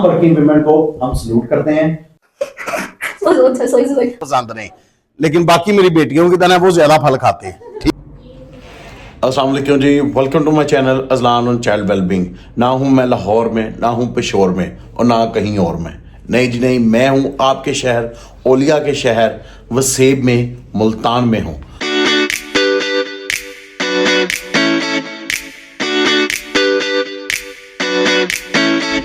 तमाम working women को हम सल्यूट करते हैं। पसंद नहीं, लेकिन बाकी मेरी बेटियों की तरह वो ज्यादा फल खाते हैं। अस्सलाम वालेकुम जी, welcome to my channel Azlan on child wellbeing. ना हूं मैं लाहौर में, ना हूं पेशोर में और ना कहीं और में। नहीं जी नहीं, मैं हूं आपके शहर ओलिया के शहर वसेब में, मुल्तान में हूं।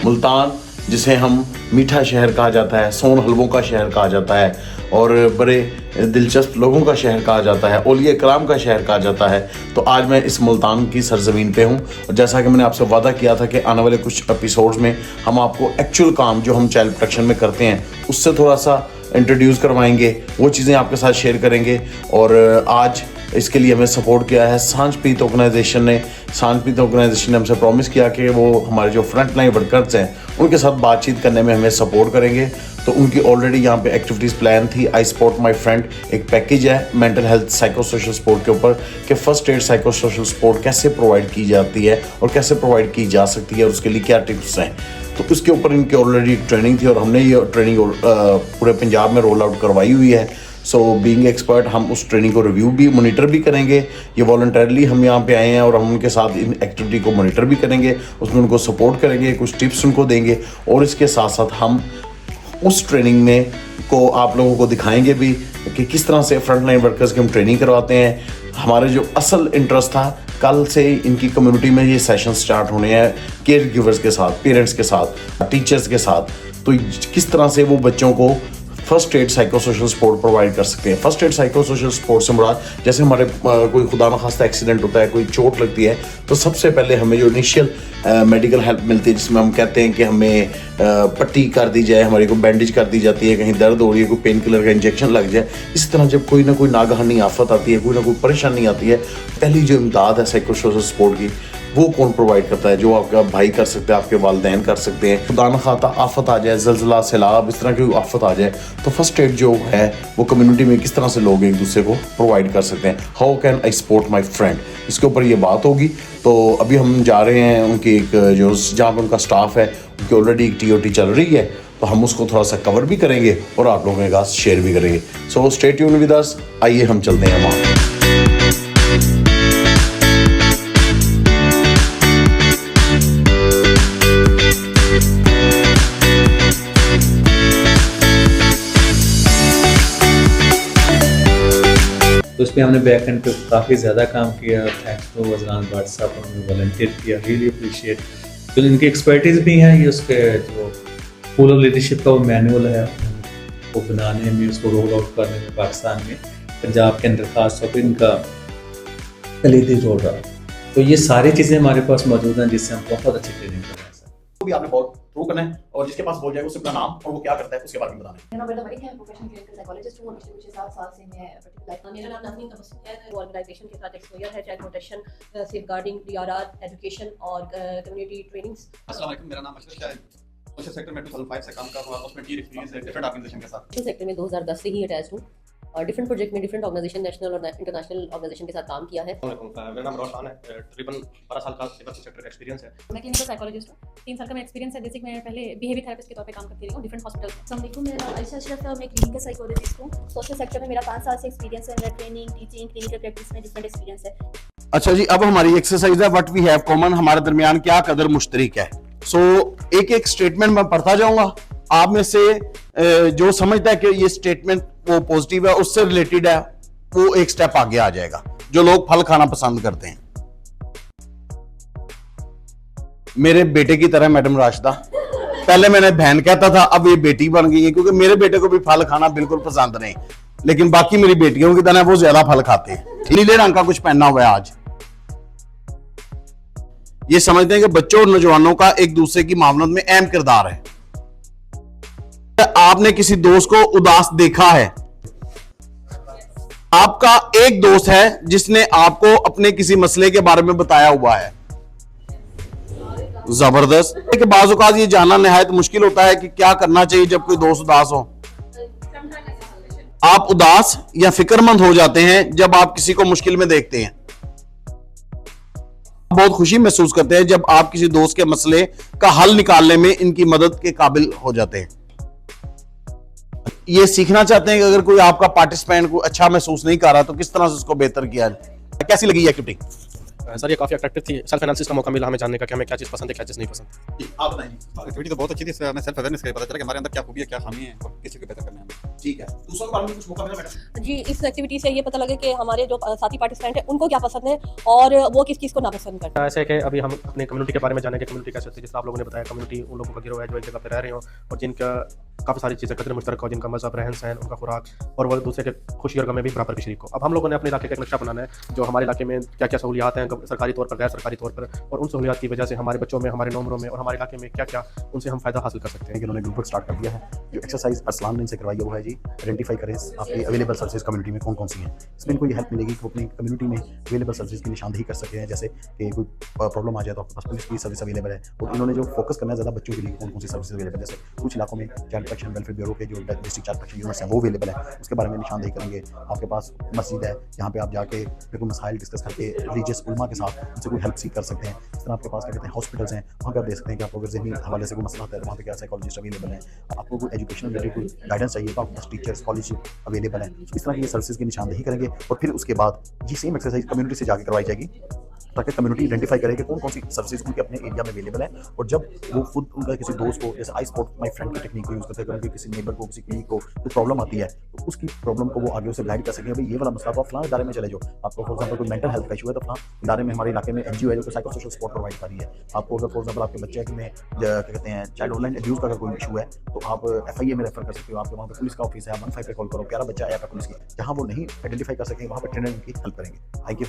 मुल्तान जिसे हम मीठा शहर कहा जाता है, सोन हलवों का शहर कहा जाता है और बड़े दिलचस्प लोगों का शहर कहा जाता है, औलिया कराम का शहर कहा जाता है। तो आज मैं इस मुल्तान की सरजमीन पे हूँ और जैसा कि मैंने आपसे वादा किया था कि आने वाले कुछ एपिसोड्स में हम आपको एक्चुअल काम जो हम चाइल्ड प्रोटेक्शन में करते हैं उससे थोड़ा सा इंट्रोड्यूस करवाएंगे, वो चीज़ें आपके साथ शेयर करेंगे। और आज इसके लिए हमें सपोर्ट किया है सांझपीत ऑर्गेनाइजेशन ने। सांझपीत ऑर्गेनाइजेशन ने हमसे प्रॉमिस किया कि वो हमारे जो फ्रंट लाइन वर्कर्स हैं उनके साथ बातचीत करने में हमें सपोर्ट करेंगे। तो उनकी ऑलरेडी यहाँ पे एक्टिविटीज़ प्लान थी। आई सपोर्ट माय फ्रेंड एक पैकेज है mental health psycho social support के ऊपर कि first aid psycho social support कैसे प्रोवाइड की जाती है और कैसे प्रोवाइड की जा सकती है और उसके लिए क्या टिप्स हैं। तो उसके ऊपर इनकी ऑलरेडी ट्रेनिंग थी और हमने ये ट्रेनिंग पूरे पंजाब में रोल आउट करवाई हुई है। सो बीइंग एक्सपर्ट हम उस ट्रेनिंग को रिव्यू भी मॉनिटर भी करेंगे। ये वॉलंटरली हम यहाँ पे आए हैं और हम उनके साथ इन एक्टिविटी को मॉनिटर भी करेंगे, उसमें उनको सपोर्ट करेंगे, कुछ टिप्स उनको देंगे और इसके साथ साथ हम उस ट्रेनिंग में को आप लोगों को दिखाएंगे भी कि किस तरह से फ्रंट लाइन वर्कर्स की हम ट्रेनिंग करवाते हैं। हमारे जो असल इंटरेस्ट था, कल से इनकी कम्युनिटी में ये सेशन स्टार्ट होने हैं केयर गिवर्स के साथ, पेरेंट्स के साथ, टीचर्स के साथ। तो किस तरह से वो बच्चों को first aid psycho social support provide कर सकते हैं। First aid psycho social support से मुराद जैसे हमारे कोई खुदा न खास्ता एक्सीडेंट होता है, कोई चोट लगती है, तो सबसे पहले हमें जो इनिशियल मेडिकल हेल्प मिलती है जिसमें हम कहते हैं कि हमें पट्टी कर दी जाए, हमारी को बैंडेज कर दी जाती है, कहीं दर्द हो रही है, कोई पेन किलर का इंजेक्शन लग जाए। इसी तरह जब कोई ना कोई नागहानी आफत आती है, कोई ना कोई परेशानी आती है, पहली जो इमदाद है साइको सोशल सपोर्ट की वो कौन प्रोवाइड करता है? जो आपका भाई कर सकते हैं, आपके वालिदैन कर सकते हैं। खुदा न खाता आफत आ जाए, जल्जला सैलाब इस तरह की आफत आ जाए, तो फर्स्ट एड जो है वो कम्युनिटी में किस तरह से लोग एक दूसरे को प्रोवाइड कर सकते हैं। How can I support my friend, इसके ऊपर ये बात होगी। तो अभी हम जा रहे हैं उनकी एक जो जहाँ पर उनका स्टाफ है उनकी ऑलरेडी एक TOT चल रही है, तो हम उसको थोड़ा सा कवर भी करेंगे और आप लोगों के साथ शेयर भी करेंगे। So stay tuned with us, आइए हम चलते हैं वहाँ। तो इस पर हमने बैक एंड पे काफ़ी ज़्यादा काम किया। थैंक्स टू अज़लान भट्ट साहब, उन्होंने वॉलंटियर किया, रियली अप्रिशिएट। तो इनकी एक्सपर्टीज़ भी है, ये उसके जो स्कूल ऑफ लीडरशिप का वो मैनुअल है वो बनाने में, उसको रोल आउट करने में पाकिस्तान में, पंजाब के अंदर खास तौर पर इनका कलीदी रोल रहा। तो ये सारी चीज़ें हमारे पास मौजूद हैं जिससे हम बहुत अच्छी ट्रेनिंग कर रहे हैं। भी आपने बहुत थ्रू करना है और जिसके पास बोल जाएगा उससे अपना नाम और वो क्या करता है उसके बारे में बताना है। मेरा नाम मलिक है, प्रोफेशनल क्लिनिकल साइकोलॉजिस्ट हूं। पिछले कुछ 7 साल से मैं पर्टिकुलर मेरा नाम नज़नीन तबस्सुम है, ऑर्गेनाइजेशन के साथ एक्सपोजर है child protection, safeguarding, DRR, education और कम्युनिटी ट्रेनिंग्स। अस्सलाम वालेकुम, मेरा नाम अशरफ शाह है। सोशल सेक्टर में 2005 से काम कर रहा हूं, उसमें टीयर एक्सपीरियंस है डिफरेंट ऑर्गेनाइजेशन के साथ। सोशल सेक्टर में 2010 से ही अटैच्ड हूं और डिफरेंट प्रोजेक्ट में डिफरेंट ऑर्गेनाइजेशन, नेशनल और इंटरनेशनल ऑर्गेनाइजेशन के साथ काम किया है। मेरा नाम रोशन है, तकरीबन 12 साल का सिविल सेक्टर का एक्सपीरियंस है। मैं क्लिनिकल साइकोलॉजिस्ट हूँ, 3 साल का मैं एक्सपीरियंस है। बेसिक मैं पहले बिहेवियर थेरेपिस्ट के तौर पे काम करती रही हूँ डिफरेंट हॉस्पिटल में। अस्सलाम वालेकुम, मेरा नाम आयशा अशरफ है और मैं क्लिनिकल साइकोलॉजिस्ट हूँ। सोशल सेक्टर में मेरा 5 साल से एक्सपीरियंस है। मेरा ट्रेनिंग, टीचिंग, क्लिनिकल प्रैक्टिस में डिफरेंट एक्सपीरियंस है। अच्छा जी, अब हमारी एक्सरसाइज है व्हाट वी हैव कॉमन, हमारे दरमियान क्या कदर मुश्तरक है। सो एक एक स्टेटमेंट मैं पढ़ता जाऊंगा, आप में से जो समझता है कि ये स्टेटमेंट वो पॉजिटिव है, उससे रिलेटेड है, वो एक स्टेप आगे आ जाएगा। जो लोग फल खाना पसंद करते हैं, मेरे बेटे की तरह मैडम राशिदा, पहले मैंने बहन कहता था, अब ये बेटी बन गई है, क्योंकि मेरे बेटे को भी फल खाना बिल्कुल पसंद नहीं, लेकिन बाकी मेरी बेटियों की तरह वो ज्यादा फल खाते हैं। नीले रंग का कुछ पहना हुआ है आज। ये समझते हैं कि बच्चों और नौजवानों का एक दूसरे की मामलों में अहम किरदार है। आपने किसी दोस्त को उदास देखा है, आपका एक दोस्त है जिसने आपको अपने किसी मसले के बारे में बताया हुआ है, जबरदस्त। कि बाज़ औक़ात ये जानना निहायत मुश्किल होता है कि क्या करना चाहिए जब कोई दोस्त उदास हो। आप उदास या फिक्रमंद हो जाते हैं जब आप किसी को मुश्किल में देखते हैं। बहुत खुशी महसूस करते हैं जब आप किसी दोस्त के मसले का हल निकालने में इनकी मदद के काबिल हो जाते हैं। ये सीखना चाहते हैं कि अगर कोई आपका पार्टिसिपेंट को अच्छा महसूस नहीं कर रहा तो किस तरह से उसको बेहतर किया जाए। कैसी लगी ये एक्टिविटी? सर ये काफ़ी अट्रैक्टिव थी। सेल्फ एनालिसिस का मौका मिला हमें जानने का कि हमें क्या चीज़ पसंद है, क्या चीज़ नहीं पसंद। आप बताएंगे। एक्टिविटी तो बहुत अच्छी थी, इससे हमें सेल्फ अवेयरनेस का पता चला कि हमारे अंदर क्या खूबी है, क्या खामी है और किस चीज़ को बेहतर करना है हमें। ठीक है, दूसरों के बारे में कुछ मौका मिला मैडम? जी, इस एक्टिविटी से ये पता लगे कि हमारे जो साथी पार्टिसिपेंट हैं उनको क्या पसंद है और वो किस चीज़ को नापसंद करते हैं। ऐसे है कि अभी हम अपने कम्युनिटी के बारे में जाने कि कम्युनिटी कैसे होती है। जैसे आप लोगों ने बताया, कम्युनिटी उन लोगों का गिरोह है जो एक जगह पे रह रहे हो और जिनका काफ़ी सारी चीज़ें कदर मुश्तरक हो, जिनका मज़हब, रहन सहन, उनका खुराक और वो दूसरे के खुशी और गम में भी बराबर की शरीक हो। अब हम लोगों ने अपने इलाके का एक नक्शा बनाना है जो हमारे इलाके में क्या क्या सहूलियात हैं सरकारी तौर पर, गैर सरकारी तौर पर, और उन सहूलियात की वजह से हमारे बच्चों में, हमारे नौमरों में और हमारे इलाके में क्या क्या उनसे हम फ़ायदा हासिल कर सकते हैं। उन्होंने ग्रुप स्टार्ट कर दिया है। जो एक्सरसाइज अरसलान ने इनसे करवाई है वो है जी आइडेंटिफाई करें आपकी अवेलेबल सर्विसेज कम्युनिटी में कौन कौन सी हैं। इसमें इनको ये हेल्प मिलेगी कि वो अपनी कम्युनिटी में अवेलेबल सर्विसेज की निशानदेही कर सके हैं। जैसे कि कोई प्रॉब्लम आ जाए तो आपके पास पुलिस की सर्विस अवेलेबल है, और इन्होंने जो फोकस करना है ज़्यादा बच्चों के लिए कौन कौन सी सर्विसेज अवेलेबल है। जैसे कुछ इलाकों में चाइल्ड प्रोटेक्शन वेलफेयर ब्यूरो के जो डिस्ट्रिक्ट चाइल्ड प्रोटेक्शन यूनिट्स हैं वो अवेलेबल है, उसके बारे में निशानदेही करेंगे। आपके पास मस्जिद है जहाँ पे आप जाके बिल्कुल मसाइल डिस्कस करके रिलीजियस उलमा के साथ उनसे कोई हेल्प सीख कर सकते हैं। इस तरह आपके पास क्या कहते हैं हॉस्पिटल्स हैं, वहाँ पर आप देख सकते हैं कि आपको अगर ज़हनी हवाले से कोई मसला होता है तो वहाँ पे क्या साइकोलॉजिस्ट अवेलेबल है। आपको कोई एजुकेशन रिलेटेड कोई गाइडेंस चाहिए तो आपके पास टीचर स्कॉलरशिप अवेलेबल है। इस तरह की ये सर्विसेज की निशानदेही करेंगे और फिर उसके बाद ये सेम एक्सरसाइज कम्युनिटी से जाकर करवाई जाएगी ताकि कम्युनिटी आइडेंटिफाई करे कि कौन कौन सी सर्विसेज उनके अपने एरिया में अवेलेबल है। और जब वो खुद उनका किसी दोस्त को, जैसे आई स्पॉट माई फ्रेंड की टेक्निक को यूज़ करते हैं, उनके किसी नेबर को, किसी क्लिनिक को कोई प्रॉब्लम आती है तो उसकी प्रॉब्लम को वो आगे उसे गाइड कर सकें। भाई ये वाला मसला तो आप फलां इदारे में चले जाओ। आपको फॉर एग्जाम्पल कोई मेंटल हेल्थ का इशू है तो फलां इदारे में, हमारे इलाके में एनजीओ है जो साइको सोशल सपोर्ट प्रोवाइड कर रही है। आपको अगर फॉर एग्जाम्पल आपके बच्चे में क्या कहते हैं चाइल्ड ऑनलाइन एब्यूज़ का अगर कोई इशू है तो आप FIA में रेफर कर सकते हो। आपके वहाँ पर पुलिस का ऑफिस है, आप 15 पे कॉल करो, प्यारा बच्चा आया पुलिस की, जहाँ वो नहीं आइडेंटिफाई कर सकेंगे वहाँ पर ट्रेनर उनकी हेल्प करेंगे। Thank you.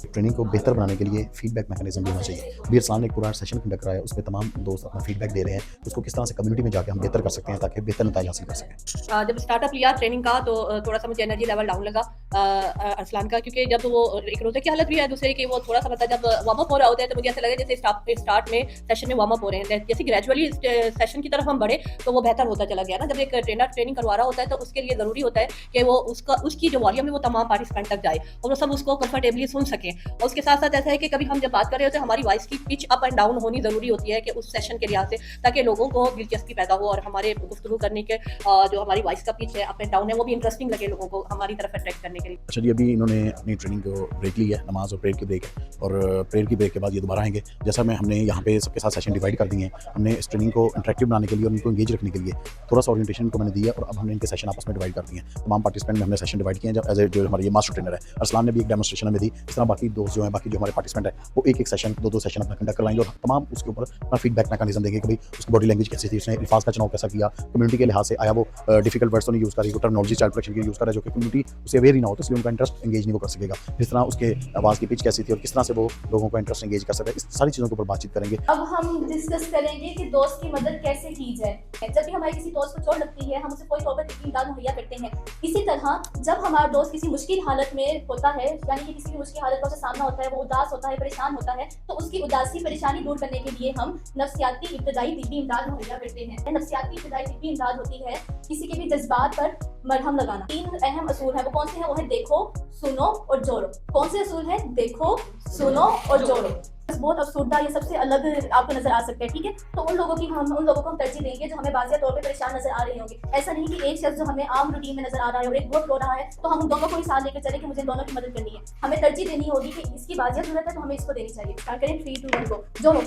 ट्रेनिंग को बेहतर बनाने के लिए फीडबैक मैकेनिज्म भी होना चाहिए। बीर सलाम ने एक पूरा सेशन कंडक्ट कराया, उस पर तमाम दोस्त अपना फीडबैक दे रहे हैं उसको किस तरह से कम्युनिटी में जाकर हम बेहतर कर सकते हैं ताकि बेहतर नतीजा हासिल कर सकें। जब स्टार्टअप लिया ट्रेनिंग का तो थोड़ा सा मुझे एनर्जी लेवल डाउन लगा अरसलान का, क्योंकि जब वो एक रोते की हालत भी है, दूसरे की वो थोड़ा सा मतलब जब वार्म अप हो रहा होता है तो मुझे ऐसा लगा जैसे स्टार्ट में सेशन में वार्म अप हो रहे हैं, जैसे ग्रेजुअली सेशन की तरफ हम बढ़े तो वो बेहतर होता चला गया ना। जब एक ट्रेनर ट्रेनिंग करवा रहा होता है तो उसके लिए ज़रूरी होता है कि वो उसकी जो वॉल्यूम है वो तमाम पार्टिसिपेंट तक जाए और वो सब उसको कंफर्टेबली सुन सकें। और उसके साथ साथ ऐसा है कि कभी हम जब बात कर रहे होते हैं हमारी वॉइस की पिच अप एंड डाउन होनी ज़रूरी होती है कि उस सेशन के लिहाज से, ताकि लोगों को दिलचस्पी पैदा हो और हमारे गुफ्तगू करने के जो हमारी वॉइस का पिच है अप एंड डाउन है वो भी इंटरेस्टिंग लगे लोगों को हमारी तरफ अट्रैक्ट करने के लिए। अच्छा जी, अभी इन्होंने अपनी ट्रेनिंग को ब्रेक ली है, नमाज और प्रेयर की ब्रेक है, और प्रेयर की ब्रेक के बाद ये दोबारा आएंगे। जैसा मैं हमने यहाँ पे सबके साथ सेशन डिवाइड कर दिए हैं। हमने इस ट्रेनिंग को इंटरेक्टिव बनाने के लिए और उनको एंगेज रखने के लिए थोड़ा सा ओरिएंटेशन को मैंने दिया और अब हमने इनके सेशन आपस में डिवाइड कर दिए हैं। तमाम पार्टिसिपेंट में हमने सेशन डिवाइड किए हैं जब एज ए जो हमारे ये मास्टर ट्रेनर है अरसलान ने भी एक डेमोस्ट्रेशन हमें दी। इस तरह बाकी दोस्त जो हैं, बाकी जो हमारे पार्टिसिपेंट है वो एक सेशन दो सेशन अपना कंडक्ट करवाएंगे और तमाम उसके ऊपर अपना फीडबैक मैकेनिज्म देंगे कि भाई उसकी बॉडी लैंग्वेज कैसी थी, उसने अल्फाज का चुनाव कैसा किया, कम्युनिटी के लिहाज से आया वो डिफिकल्ट वर्ड्स तो नहीं यूज़ कर रही, वो टर्मिनोलॉजी चाइल्ड प्रोटेक्शन की यूज़ कर रहा है जो कि कम्युनिटी उसे अवेयर ही ना हो तो इसलिए उनका इंटरेस्ट एंगेज नहीं वो कर सकेगा। जिस तरह उसके आवाज़ की पिच कैसी थी और किस तरह से वो लोगों का इंटरेस्ट एंगेज कर सकता है, इस सारी चीज़ों के ऊपर बातचीत करेंगे। अब हम डिस्कस करेंगे कि दोस्त की मदद कैसे की जाए। जब भी हमारे किसी दोस्त को चोट लगती है हम उसे कोई तौर पर इमदाद मुहैया करते हैं। इसी तरह जब हमारा दोस्त किसी मुश्किल हालत में होता है, यानी कि किसी भी मुश्किल हालत का उसे सामना होता है, वो उदास होता है, परेशान होता है, तो उसकी उदासी परेशानी दूर करने के लिए हम नफ्सियाती इब्तदाई तिब्बी इमदाद मुहैया करते हैं। नफ्सियाती इब्तदाई तिब्बी इमदाद होती है किसी के भी जज्बात पर मरहम लगाना। 3 अहम असूल है, वो कौन से हैं? वो है देखो, सुनो और जोड़ो। कौन से असूल है? देखो, सुनो और जोड़ो। बहुत अफसुर्दा ये सबसे अलग आपको नजर आ सकता है, ठीक है। तो उन लोगों को हम तरजीह देंगे जो हमें बाज़िया तौर पे परेशान नजर आ रहे होंगे। ऐसा नहीं कि एक शख्स जो हमें आम रूटीन में नजर आ रहा है और एक बहुत रो रहा है तो हम दोनों को ही साथ लेकर चले कि मुझे दोनों की मदद करनी है। हमें तरजीह देनी होगी कि इसकी बाज़िया जरूरत है तो हमें इसको देनी चाहिए। स्टार्ट करें 3 2 1 गो। जोड़ो,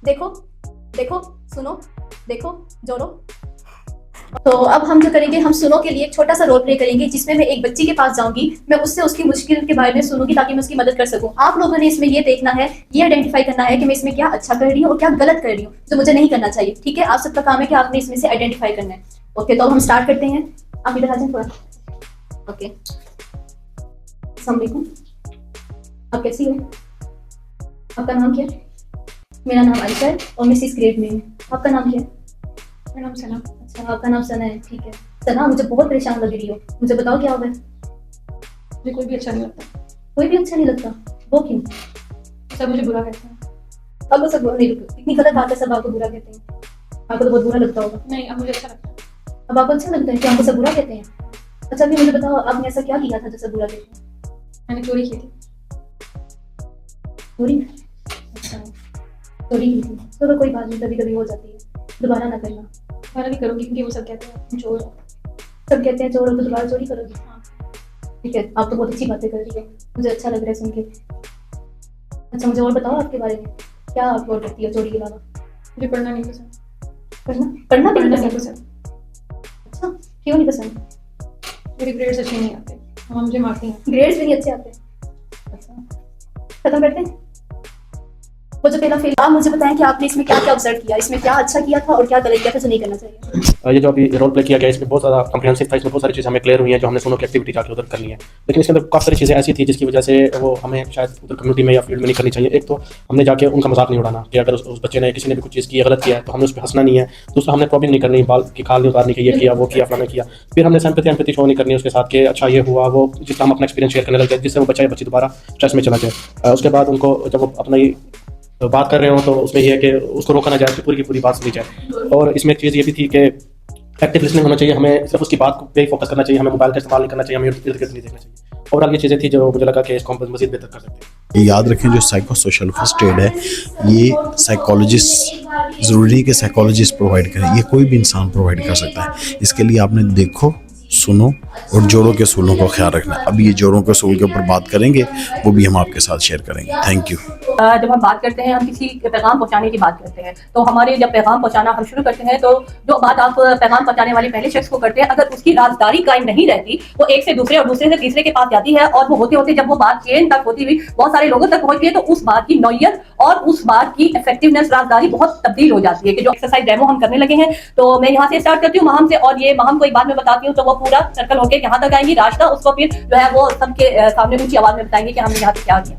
देखो, देखो, सुनो, देखो, जोड़ो। तो अब हम जो करेंगे, हम सुनो के लिए एक छोटा सा रोल प्ले करेंगे जिसमें मैं एक बच्ची के पास जाऊंगी, मैं उससे उसकी मुश्किल के बारे में सुनूंगी ताकि मैं उसकी मदद कर सकूं। आप लोगों ने इसमें ये देखना है, ये आइडेंटिफाई करना है कि मैं इसमें क्या अच्छा कर रही हूँ और क्या गलत कर रही हूँ जो मुझे नहीं करना चाहिए, ठीक है। आप सबका काम है कि आपने इसमें से आइडेंटिफाई करना है। ओके, तो अब हम स्टार्ट करते हैं। आप इधर आ जाएं थोड़ा। ओके, अस्सलाम वालेकुम, आप कैसी हो? आपका नाम क्या है? मेरा नाम आयशा है और मैं 6th ग्रेड में हूँ। आपका नाम क्या है? मेरा नाम सना। अच्छा, आपका नाम सना है, ठीक है। सना, मुझे बहुत परेशान लग रही हो, मुझे बताओ क्या होगा? मुझे कोई भी अच्छा नहीं लगता। कोई भी अच्छा नहीं लगता? वो क्यों? सब मुझे बुरा कहते हैं। आपको सब बुरा नहीं लगता? इतनी गलत बात है, सब आपको बुरा कहते हैं। आपको तो बहुत बुरा लगता होगा। नहीं, अब मुझे अच्छा लगता है। अब आपको अच्छा लगता है कि आपको सब बुरा कहते हैं? अच्छा, अभी मुझे बताओ आपने ऐसा क्या किया था जो सब बुरा कहते हैं? मैंने चोरी की थी। चोरी? अच्छा, चोरी की थी। चलो कोई बात नहीं, कभी कभी हो जाती है, दोबारा ना करना। दोबारा भी करूँगी क्योंकि वो सब कहते हैं तुम चोर हो। सब कहते हैं चोर हो तो दोबारा चोरी करोगी? हाँ ठीक है, आप तो बहुत अच्छी बातें कर रही हो, मुझे अच्छा लग रहा है सुन के। अच्छा मुझे और बताओ आपके बारे में, क्या आप और करती हो चोरी के अलावा? मुझे पढ़ना नहीं पसंद। पढ़ना भी नहीं नहीं पसंद? पसंद। अच्छा, क्यों नहीं पसंद? मेरे ग्रेड्स अच्छे नहीं आते, मम्मा मुझे मारती हैं। ग्रेड्स भी नहीं अच्छे आते? अच्छा, खत्म करते हैं। वो जो पहला फेल, आप मुझे बताएं कि आपने इसमें क्या क्या ऑब्जर्व किया, इसमें क्या अच्छा किया था और क्या गलत किया था जो नहीं करना चाहिए? ये जो अभी रोल प्ले किया गया इसमें बहुत ज़्यादा कॉम्प्रिहेंसिव था, इसमें बहुत सारी चीज़ें हमें क्लियर हुई हैं जो हमने सोनो की एक्टिविटी जाके उधर करनी है। लेकिन इसके अंदर काफ़ी सारी चीज़ें ऐसी थी जिसकी वजह से वो हमें शायद उधर कम्युनिटी में या फील्ड में नहीं करनी चाहिए। एक तो हमने जाके उनका मजाक नहीं उड़ाना कि अगर उस बच्चे ने किसी ने भी कुछ चीज़ की गलत किया है तो हमने उस पर हंसना नहीं है। दूसरा हमने प्रॉब्लम नहीं करनी, बाल की खाल नहीं उतारनी कि ये किया वो किया फलाना किया। फिर हमने सिंपैथी शो नहीं करनी उसके साथ कि अच्छा ये हुआ वो, जिससे हम अपना एक्सपीरियंस शेयर करने लग जाए जिससे वो बच्चा या बच्ची दोबारा स्ट्रेस में चला जाए। उसके बाद उनको जब वो अपना तो बात कर रहे हो तो उसमें यह है कि उसको रोका ना जाए, तो पूरी की पूरी बात सुनी जाए। और इसमें एक चीज़ ये भी थी कि एक्टिव लिसनिंग होना चाहिए, हमें सिर्फ उसकी बात पे ही फोकस करना चाहिए, हमें मोबाइल का इस्तेमाल नहीं करना चाहिए, हमें इर्द गिर्द नहीं देखना चाहिए। ओवरऑल ये चीज़ें थी जो मुझे लगा कि इसको हम मज़ीद बेहतर कर सकते हैं। ये याद रखें जो साइको सोशल फर्स्ट एड है ये साइकोलॉजिस्ट ज़रूरी नहीं कि साइकोलॉजिस्ट प्रोवाइड करें, ये कोई भी इंसान प्रोवाइड कर सकता है। इसके लिए आपने देखो, सुनो और जोड़ों के असूलों का ख्याल रखना। अब ये जोड़ों के असूल के ऊपर बात करेंगे, वो भी हम आपके साथ शेयर करेंगे। Thank you. जब हम बात करते हैं, हम किसी पैगाम पहुंचाने की बात करते हैं, तो हमारे जब पैगाम पहुंचाना हम शुरू करते हैं तो जो बात आप पैगाम पहुंचाने वाले पहले शख्स को करते हैं, अगर उसकी राजदारी कायम नहीं रहती, वो एक से दूसरे और दूसरे से तीसरे के पास जाती है और वो होते होते जब वो बात चेन तक होती हुई बहुत सारे लोगों तक पहुंचती है तो उस बात की नौयत और उस बात की इफेक्टिवनेस राजदारी बहुत तब्दील हो जाती है। कि जो एक्सरसाइज डेमो हम करने लगे हैं, तो मैं यहाँ से स्टार्ट करती हूँ महम से, और ये महम को एक बात में बताती हूँ तो वो पूरा सर्कल होकर यहाँ तक आएंगी। रास्ता उसको फिर जो है वो सबके सामने ऊंची आवाज में बताएंगे कि हमने यहाँ से क्या किया।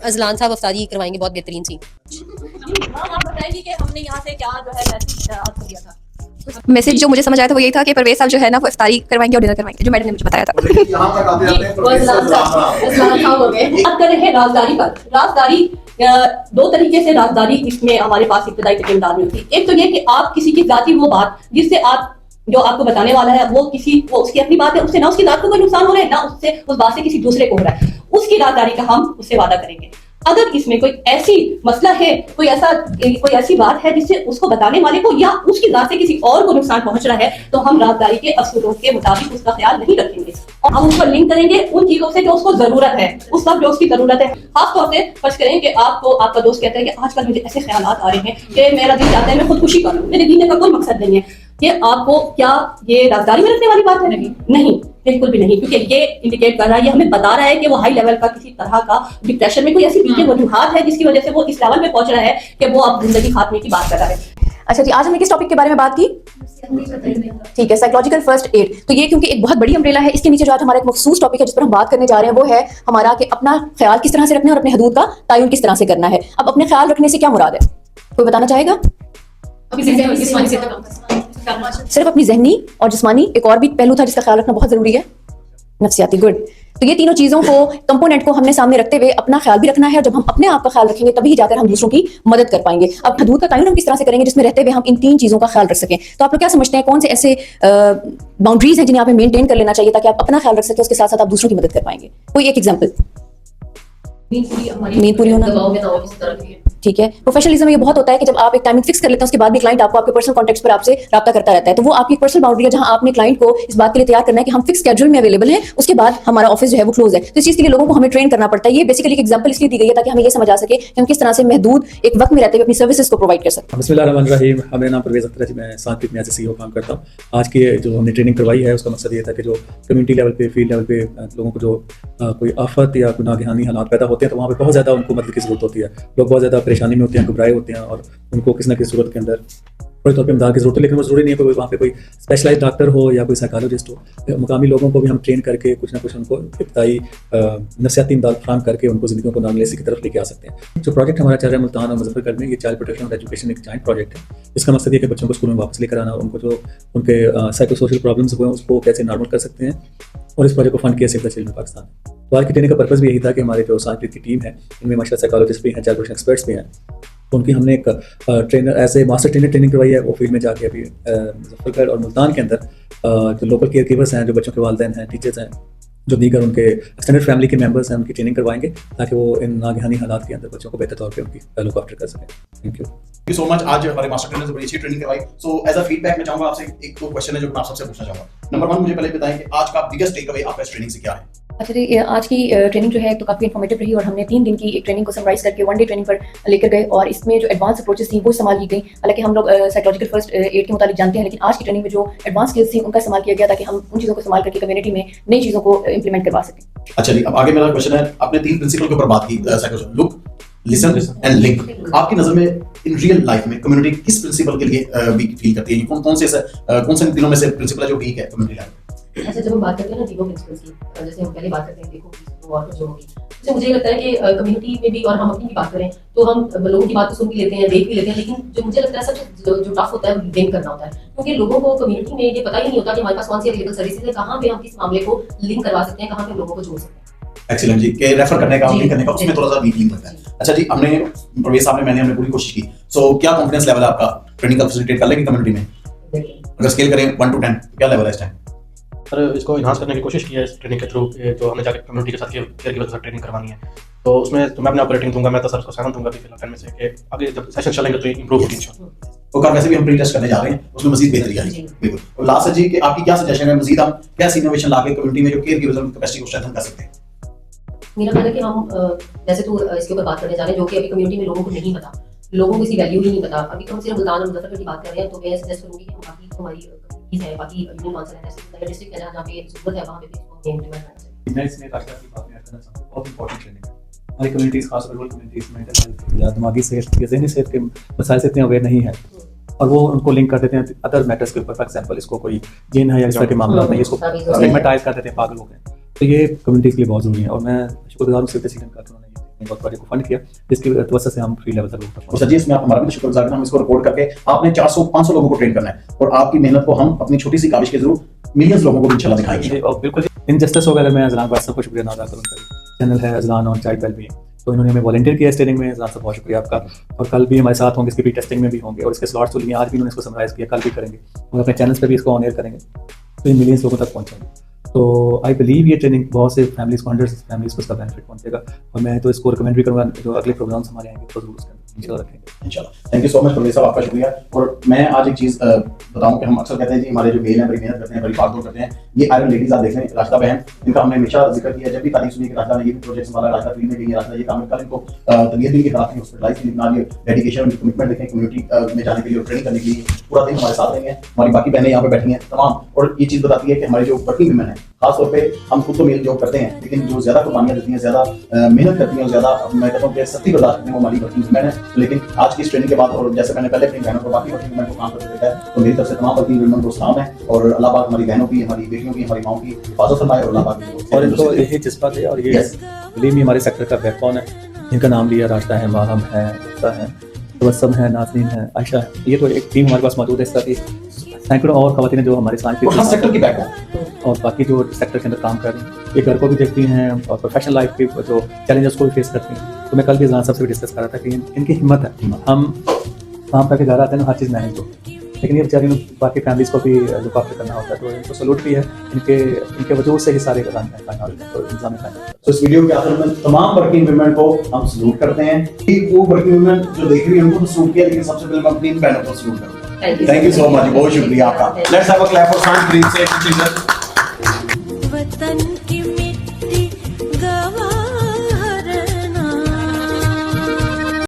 अजलान साहब अफ्तारी करवाएंगे, बहुत बेहतरीन सी। आप बताएंगे कि हमने यहाँ से क्या जो है मैसेज आपको दिया था। मैसेज जो मुझे समझ आया था वो यही था कि परवेज साहब जो है ना वो इफ्तारी करवाएंगे और डिनर करवाएंगे, जो मैडम ने मुझे बताया था। यहाँ तक आते आते बात कर रहे हैं राजदारी पर। राजदारी दो तरीके से राजदारी इसमें हमारे पास इब्तदाई तकरीम में थी। एक तो ये कि आप किसी की जाती वो बात जिससे आप जो आपको बताने वाला है वो उसकी अपनी बात है, उससे ना उसकी जात को कोई नुकसान हो रहा है ना उससे उस बात से किसी दूसरे को हो रहा है, उसकी राजदारी का हम उससे वादा करेंगे। अगर इसमें कोई ऐसी मसला है, कोई ऐसी बात है जिससे उसको बताने वाले को या उसकी जात से किसी और को नुकसान पहुंच रहा है, तो हम राजदारी के असूलों के मुताबिक उसका ख्याल नहीं रखेंगे और हम उसको लिंक करेंगे उन चीजों से जो उसको जरूरत है, उस वक्त जो उसकी जरूरत है। खासतौर से फर्ज करें कि आपको आपका दोस्त कहता है कि आजकल मुझे ऐसे ख्यालात आ रहे हैं कि मेरा दिल चाहता है मैं खुदकुशी कर लूं, मेरे जीने का कोई मकसद नहीं है। ये आपको क्या ये राजदारी में रखने वाली बात है? नहीं, बिल्कुल भी नहीं, क्योंकि ये इंडिकेट कर रहा है, ये हमें बता रहा है कि वो हाई लेवल का किसी तरह का डिप्रेशन में कोई ऐसी पीछे वजूहात है जिसकी वजह से वो इस लेवल पे पहुंच रहा है कि वो अब जिंदगी खात्मे की बात कर रहा है। अच्छा जी, आज हमने किस टॉपिक के बारे में बात की? ठीक है, साइकोलॉजिकल फर्स्ट एड। तो ये क्योंकि एक बहुत बड़ी अम्ब्रेला है, इसके नीचे जो आज हमारा एक मखसूस टॉपिक है जिस पर हम बात करने जा रहे हैं वो है हमारा कि अपना ख्याल किस तरह से रखना है और अपने हदूद का तयन किस तरह से करना है। अब अपने ख्याल रखने से क्या मुराद है, कोई बताना चाहेगा? सिर्फ अपनी जहनी और जिस्मानी, एक और भी पहलू था जिसका ख्याल रखना बहुत जरूरी है, नफ्सियाती। गुड। तो ये तीनों चीजों को, कंपोनेंट को हमने सामने रखते हुए अपना ख्याल भी रखना है, और जब हम अपने आप का ख्याल रखेंगे तभी जाकर हम दूसरों की मदद कर पाएंगे। अब हदूद का तयन हम किस तरह से करेंगे जिसमें रहते हुए हम इन तीन चीजों का ख्याल रख सकें। तो आप लोग क्या समझते हैं, कौन से ऐसे बाउंड्रीज हैं जिन्हें आप मेंटेन कर लेना चाहिए ताकि आप अपना ख्याल रख सकें, उसके साथ साथ आप दूसरों की मदद कर पाएंगे? कोई एक एग्जाम्पल? नींद पूरी होना, ठीक है। प्रोफेशनलिज्म ये बहुत होता है कि जब आप एक टाइमिंग फिक्स कर लेते हैं उसके बाद भी क्लाइंट आपको आपके पर्सनल कॉन्टेक्ट पर आपसे राब्ता करता रहता है, तो वो आपकी पर्सनल बाउंड्री है जहां आपने क्लाइंट को इस बात के लिए तैयार करना है कि हम फिक्स शेड्यूल में अवेलेबल हैं, उसके बाद हमारा ऑफिस जो है वो क्लोज है। तो इस चीज के लिए लोगों को हमें ट्रेन करना पड़ता है। ये बेसिकली एक एग्जांपल इसलिए दी गई है ताकि हमें ये समझ आ सके कि हम किस तरह से महदूद एक वक्त में रहते हुए अपनी सर्विसेज को प्रोवाइड कर सकते हैं। बिस्मिल्लाहिर्रहमानिर्रहीम। मेरा नाम परवेज अख्तर है, मैं सांकेत में एज ए CEO काम करता हूँ। आज की जो हमने ट्रेनिंग करवाई है उसका मकसद ये था कि जो कम्युनिटी लेवल पे, फील्ड लेवल पे लोगों को जो कोई आफत या कोई नागहानी हालात पैदा होते हैं तो वहाँ पे बहुत ज़्यादा उनको मदद की जरूरत होती है। लोग बहुत ज़्यादा परेशानी में होते हैं, घबराए होते हैं और उनको किसी न किसी सूरत के अंदर थोड़ी तौर पर इमदाद की जरूरत है। लेकिन वो जरूरी नहीं है कोई वहाँ पे कोई स्पेशलाइज डॉक्टर हो या कोई साइकोलॉजिस्ट हो। मुकामी लोगों को भी हम ट्रेन करके कुछ ना कुछ उनको इब्तदाई नफसियाती इमदाद फराहम करके उनको ज़िंदगी को नॉर्मलिटी की तरफ लेके आ सकते हैं। जो प्रोजेक्ट हमारा चल रहा है मुल्तान और मुजफ्फरगढ़ में, ये चाइल्ड प्रोटेक्शन और एजुकेशन एक जॉइंट प्रोजेक्ट है। इसका मकसद ये कि बच्चों को स्कूल में वापस लेकर आना, उनको जो उनके साइको सोशल प्रॉब्लम्स हुए हैं उसको कैसे नॉर्मल कर सकते हैं, और इस प्रोजेक्ट को फंड किया सेव द चिल्ड्रन पाकिस्तान। तो आज की ट्रेनिंग का पर्पज़ भी यही था कि हमारे जो सांस्कृतिक की टीम है इनमें माशाल्लाह साइकोलॉजिस्ट भी हैं, चाइल्ड प्रोटेक्शन एक्सपर्ट्स भी हैं, तो उनकी हमने एक trainer as a master trainer training करवाई है। वो फील्ड में जाके अभी मुजफ्फरगढ़ और मुल्तान के अंदर जो लोकल केयर गिवर्स हैं, जो बच्चों के वालिदैन हैं, टीचर्स हैं, जो दीगर उनके एक्सटेंडेड फैमिली के मेंबर्स हैं, उनकी ट्रेनिंग करवाएंगे ताकि वो इन नागहानी हालात के अंदर बच्चों को बेहतर तौर पे उनकी लुक आफ्टर कर सकें। Thank you so much. आज हमारे मास्टर ट्रेनर से बड़ी अच्छी ट्रेनिंग करवाई। सो एज अ फीडबैक मैं चाहूंगा आपसे एक दो क्वेश्चन है जो मैं आप सबसे पूछना चाहूंगा। नंबर 1, मुझे पहले बताएं कि आज का बिगेस्ट टेक अवे आपका इस ट्रेनिंग से क्या है? अच्छा जी, आज की ट्रेनिंग जो है तो काफ़ी इन्फॉर्मेटिव रही और हमने 3 दिन की एक ट्रेनिंग को समराइज करके 1 डे ट्रेनिंग पर लेकर गए और इसमें जो एडवांस अप्रोचेस थी वो इस्तेमाल की गई। हालांकि हम लोग साइकोलॉजिकल फर्स्ट एड के मुताबिक जानते हैं, लेकिन आज की ट्रेनिंग में जो एडवांस स्किल्स थी उनका इस्तेमाल किया गया ताकि हम उन चीज़ों को इस्तेमाल करके कम्युनिटी में नई चीज़ों को इंप्लीमेंट करवा सकें। अच्छा जी, अब आगे मेरा क्वेश्चन है, आपने 3 प्रिंसिपल के ऊपर बात की, लुक, लिसन एंड लिंक। आपकी नजर में इन रियल लाइफ में कम्युनिटी किस प्रिंसिपल के लिए वीक फील करती है? कौन से तीनों में से प्रिंसिपल है जो वीक है कम्युनिटी लाइफ में? अच्छा, जब हम बात करते हैं ना तीनों प्रिंसिपल्स की, जैसे हम पहले बात करते हैं देखो और जो होगी, तो मुझे लगता है कि कम्युनिटी में भी और हम अपनी भी बात करें तो हम लोगों की बात तो सुन भी लेते हैं, देख भी लेते हैं, लेकिन जो मुझे लगता है सबसे जो टफ होता है वो लिंक करना होता है, क्योंकि लोगों को कम्युनिटी में ये पता ही नहीं होता कि हमारे पास कौन सी अवेलेबल सर्विसेज है, कहाँ पे हम किस मामले को लिंक करवा सकते हैं, कहाँ पे लोगों को जोड़ सकते हैं। एक्सीलेंट जी, के रेफर करने का, लिंक करने का, उसमें थोड़ा सा वीक लिंक लगता है। अच्छा जी, हमने प्रवेश साहब ने हमने पूरी कोशिश की। सो क्या कॉन्फिडेंस लेवल है आपका ट्रेनिंग का फैसिलिटेट कर लेंगे कम्युनिटी में? अगर स्केल करें 1 to 10 क्या लेवल है इस टाइम? सर इसको इन्हांस करने की कोशिश की है इस ट्रेनिंग के थ्रू, जो हमने जाकर कम्युनिटी के साथ केयर गिवर के साथ ट्रेनिंग करवानी है। तो उसमें तो मैं अपना रेटिंग दूंगा, मैं तो सर को 7 दूंगा फिलहाल में से कि आगे जब सेशन चलेंगे तो इंप्रूव होगी इंशाल्लाह। तो कार वैसे भी हम प्री टेस्ट करने जा रहे हैं, उसमें मजीद बेहतरी आएगी। बिल्कुल। और लास्ट है जी कि आपकी क्या सजेशन है, मजीद हम कैसे इनोवेशन लाके कम्युनिटी में जो केयर गिवर्स की कैपेसिटी को स्ट्रेंथन कर सकते हैं? मेरा मानना है कि हम वैसे तो इसके ऊपर बात करने जा रहे हैं जो कि अभी कम्युनिटी में लोगों को नहीं पता, लोगों को इसकी वैल्यू ही नहीं पता। अभी तो हम सिर्फ मुल्तान और मुजफ्फरगढ़ की बात कर रहे हैं, तो मैं सजेस्ट करूंगी कि हम बाकी हमारी कम्युनिटीज है, बाकी यूनियन काउंसिल है, ऐसे डिस्ट्रिक्ट है जहाँ पे जरूरत है वहाँ पे इसको इंप्लीमेंट करना चाहिए। मैं इसमें राष्ट्र की बात नहीं करना चाहूँगा, बहुत इंपॉर्टेंट ट्रेनिंग है। हमारी कम्युनिटीज़, खासतौर पर रूरल कम्युनिटीज़ में मेंटल हेल्थ या दिमागी सेहत या ज़हनी सेहत के मसाइल से इतने अवेयर नहीं है और वो उनको लिंक कर देते हैं अदर मैटर्स के ऊपर। फॉर एग्जाम्पल, इसको कोई जिन है या इस तरह के मामला नहीं, इसको स्टिग्मेटाइज कर देते हैं, पागल हो गए। तो ये कम्युनिटीज़ के लिए बहुत ज़रूरी है और मैं शुक्रगुजार हूँ सिर्फ सीजन का उन्होंने बहुत बड़े को फंड किया, जिसकी वजह से हम फ्री लेवल तक पहुंचे। और सर जी, इसमें आप हमारा भी शुक्रगुजार हैं, हम इसको रिकॉर्ड करके आपने 400-500 लोगों को ट्रेन करना है और आपकी मेहनत को हम अपनी छोटी सी काविश के जरूर मिलियंस लोगों को इंशाल्लाह दिखाएंगे। और बिल्कुल इनजस्टिस होगा, मैं अजलान भाई साहब को शुक्रिया अदा करूँ। चैनल है अजलान ऑन चाइल्ड वेलबीइंग, तो इन्होंने हमें वॉलंटियर किया इस ट्रेनिंग में। अजलान साहब बहुत शुक्रिया आपका। और कल भी हमारे साथ होंगे, इसके भी टेस्टिंग में भी होंगे और इसके स्लॉट्स तो लिए आज भी उन्होंने इसको समराइज किया, कल भी करेंगे और अपने चैनल्स पर भी इसको ऑन एयर करेंगे, तो ये मिलियंस लोगों तक पहुँचेंगे। तो आई बिलीव ये ट्रेनिंग बहुत से फैमिलीज को, 100 फैमिलीज को इसका बेनिफिट पहुंचेगा और मैं तो इसको रिकमेंड भी करूँगा, जो अगले प्रोग्राम्स हमारे आएंगे तो जरूर इसका इंशाल्लाह रखेंगे इंशाल्लाह। Thank you so much Praveen साहब, आपका शुक्रिया। और मैं आज एक चीज़ बताऊं कि हम अक्सर कहते हैं जी हमारे जो मेल हैं बड़ी मेहनत करते हैं, बड़ी भागदौड़ करते हैं। ये आयरन लेडीज आप देख रहे हैं, राशिदा बहन, इनका हमने हमेशा जिक्र किया, जब भी तारीफ सुनी कि राशिदा ने ये भी प्रोजेक्ट संभाला, राशिदा फील्ड में गई है, राशिदा ये काम कल इनको तबीयत भी खराब थी, हॉस्पिटलाइज थी, इतना डेडिकेशन उनकी कमिटमेंट देखें कम्युनिटी में जाने के लिए और ट्रेनिंग करने के लिए पूरा दिन हमारे साथ रही हैं। हमारी बाकी बहनें यहाँ पे बैठी हैं तमाम, और ये चीज़ बताती है कि हमारे जो वर्किंग वुमेन है, खासतौर पे हम खुद तो मेल जॉब करते हैं, लेकिन जो ज्यादा कुर्बानियां देती हैं, ज्यादा मेहनत करती हैं और ज्यादा मैं कहता हूँ कि सख्ती बर्दाश्त करती हैं, वो हमारी वर्किंग वुमेन है। लेकिन आज की इस ट्रेनिंग के बाद और जैसे मैंने पहले अपनी बहनों को, बाकी वर्किंग वुमेन को काम करते देखा है, तो मेरी तरफ से तमाम वर्किंग वुमेन को सलाम है और अल्लाह पाक हमारी बहनों की, हमारी बेटियों की, हमारी माओं की हिफाजत फरमाए और अल्लाह पाक और इनको यही जज्बा दे। और ये बिलीव मी, हमारे सेक्टर का बैकबोन है, जिनका नाम लिया, राशिदा है, माहम है, है, तबस्सुम है, नाज़नीन है, आयशा है, ये तो एक टीम हमारे पास मौजूद है। इस तरह की सैकड़ों और खवातीन जो हमारे साथ सेक्टर की बैकबोन और बाकी जो सेक्टर के अंदर काम कर रही हैं, ये घर को भी देखती हैं और प्रोफेशनल लाइफ के जो चैलेंजेस को भी फेस करती हैं। तो मैं कल भी अजलान साहब से भी डिस्कस कर रहा था कि इनकी हिम्मत है, हम काम करके घर आते हैं ना, हर चीज़ मैनेज हो, लेकिन ये बेचारी बाकी फैमिलीज़ को भी लुक आफ्टर करना होता है, तो इनको सैल्यूट भी है, इनके वजूद से ही सारे काम है। तो इस वीडियो के आखिर में तमाम वर्किंग वुमेन को हम सैल्यूट करते हैं कि वो वर्किंग वुमेन जो देख रही है उनको तो सैल्यूट किया, लेकिन सबसे पहले हम अपनी बहनों को सैल्यूट करते हैं। थैंक यू सो मच, बहुत शुक्रिया आपका। Let's have a clap for science green से